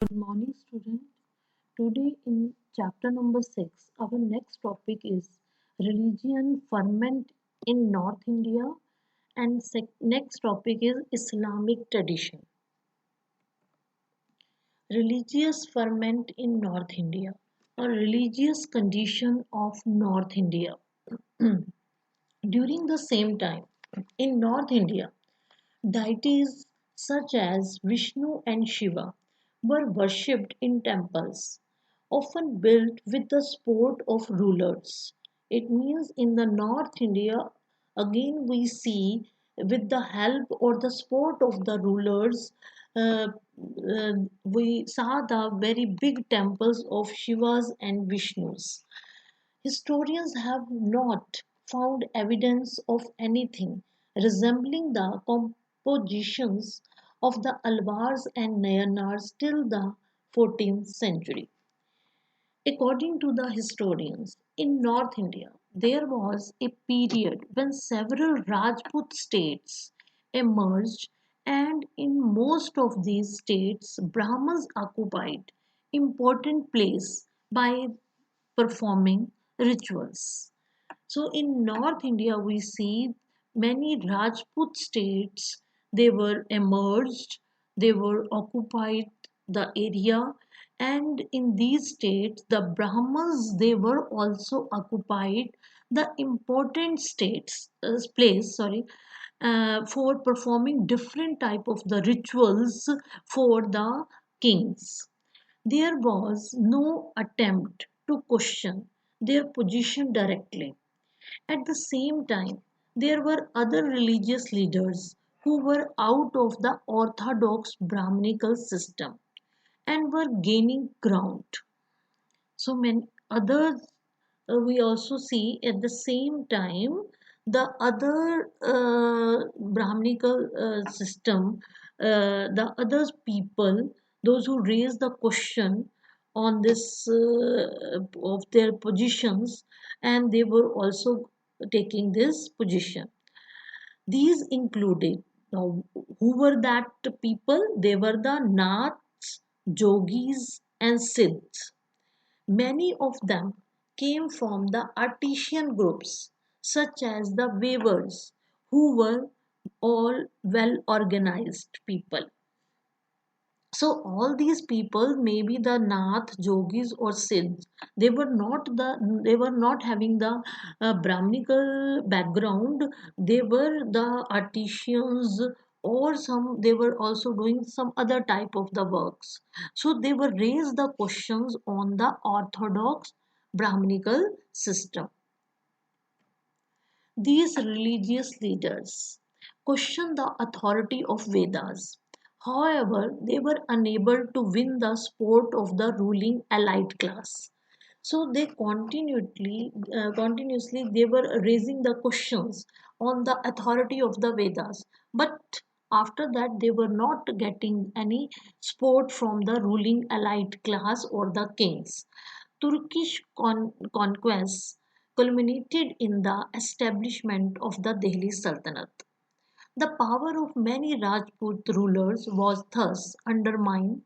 Good morning, student. Today in chapter number 6, our next topic is religion ferment in North India, and next topic is Islamic tradition. Religious ferment in North India, a religious condition of North India. During the same time, in North India, deities such as Vishnu and Shiva were worshipped in temples, often built with the support of rulers. It means in the North India, again we see with the help or the support of the rulers, uh, we saw the very big temples of Shivas and Vishnus. Historians have not found evidence of anything resembling the compositions of the Alvars and Nayanars till the 14th century. According to the historians, in North India, there was a period when several Rajput states emerged, and in most of these states, Brahmins occupied important place by performing rituals. So in North India, we see many Rajput states, they were emerged, they were occupied the area, and in these states, the Brahmins, they were also occupied the important states, for performing different type of the rituals for the kings. There was no attempt to question their position directly. At the same time, there were other religious leaders who were out of the orthodox Brahminical system and were gaining ground. So many others, we also see at the same time the other Brahminical system, the other people, those who raise the question on this of their positions, and they were also taking this position. These included, now, who were that people? They were the Naths, Jogis, and Siddhs. Many of them came from the artisan groups, such as the weavers, who were all well organized people. So all these people, maybe the Nath, Jogis, or Siddhs, they were not having the Brahminical background. They were the artisans, or some they were also doing some other type of the works. So they were raised the questions on the orthodox Brahminical system. These religious leaders questioned the authority of Vedas. However, they were unable to win the support of the ruling elite class. So they continuously, they were raising the questions on the authority of the Vedas. But after that, they were not getting any support from the ruling elite class or the kings. Turkish conquests culminated in the establishment of the Delhi Sultanate. The power of many Rajput rulers was thus undermined,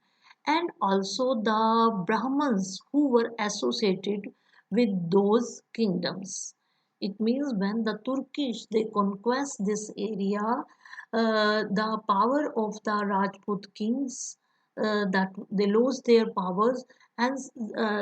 and also the Brahmins who were associated with those kingdoms. It means when the Turkish they conquest this area, the power of the Rajput kings, that they lose their powers, and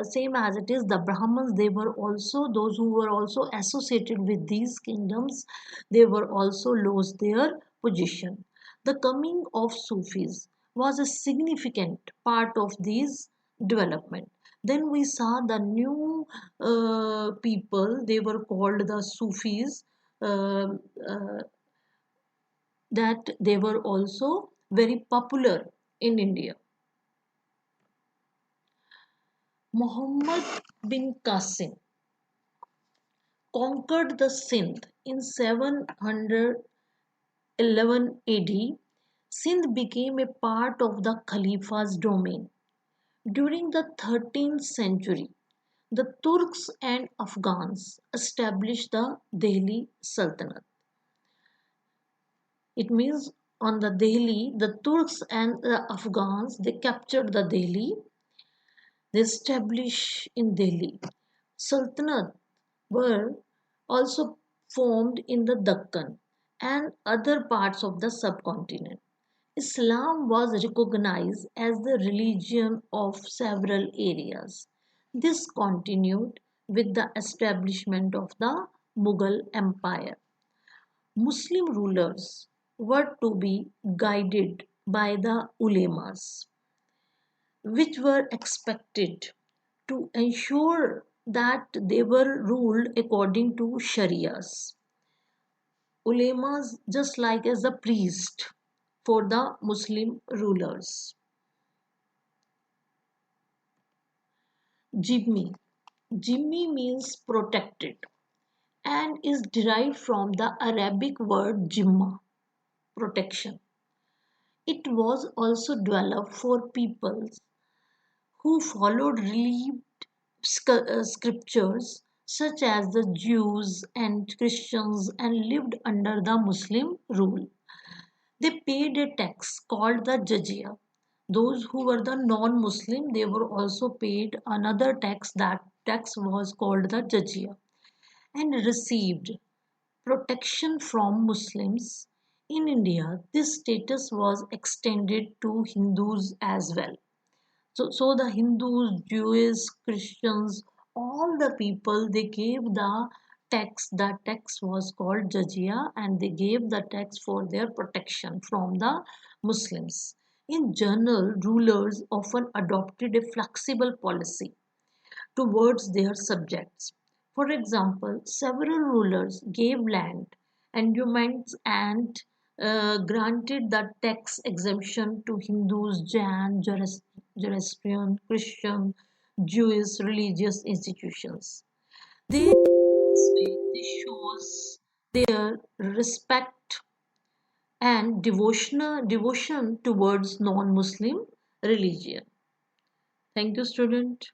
same as it is the Brahmins, they were also those who were also associated with these kingdoms, they were also lost their position. The coming of Sufis was a significant part of this development. Then we saw the new people, they were called the Sufis, uh, uh, that they were also very popular in India. Muhammad bin Qasim conquered the Sindh in 711 AD. Sindh became a part of the Khalifa's domain. During the 13th century, the Turks and Afghans established the Delhi Sultanate. It means on the Delhi. The Turks and the Afghans, they captured the Delhi. They established in Delhi. Sultanate were also formed in the Deccan and other parts of the subcontinent. Islam was recognized as the religion of several areas. This continued with the establishment of the Mughal Empire. Muslim rulers were to be guided by the ulemas, which were expected to ensure that they were ruled according to sharias. Ulemas just like as a priest for the Muslim rulers. Jimmi. Jimmi means protected and is derived from the Arabic word jimma, protection. It was also developed for peoples who followed relieved scriptures such as the Jews and Christians and lived under the Muslim rule. They paid a tax called the jizya. Those who were the non-Muslim, they were also paid another tax. That tax was called the jizya and received protection from Muslims. In India, this status was extended to Hindus as well. So the Hindus, Jews, Christians, all the people, they gave the tax. That tax was called jizya, and they gave the tax for their protection from the Muslims. In general, rulers often adopted a flexible policy towards their subjects. For example, several rulers gave land, endowments, and granted the tax exemption to Hindus, Jain, Zoroastrian, Christian, Jewish religious institutions. This shows their respect and devotion towards non-Muslim religion. Thank you, student.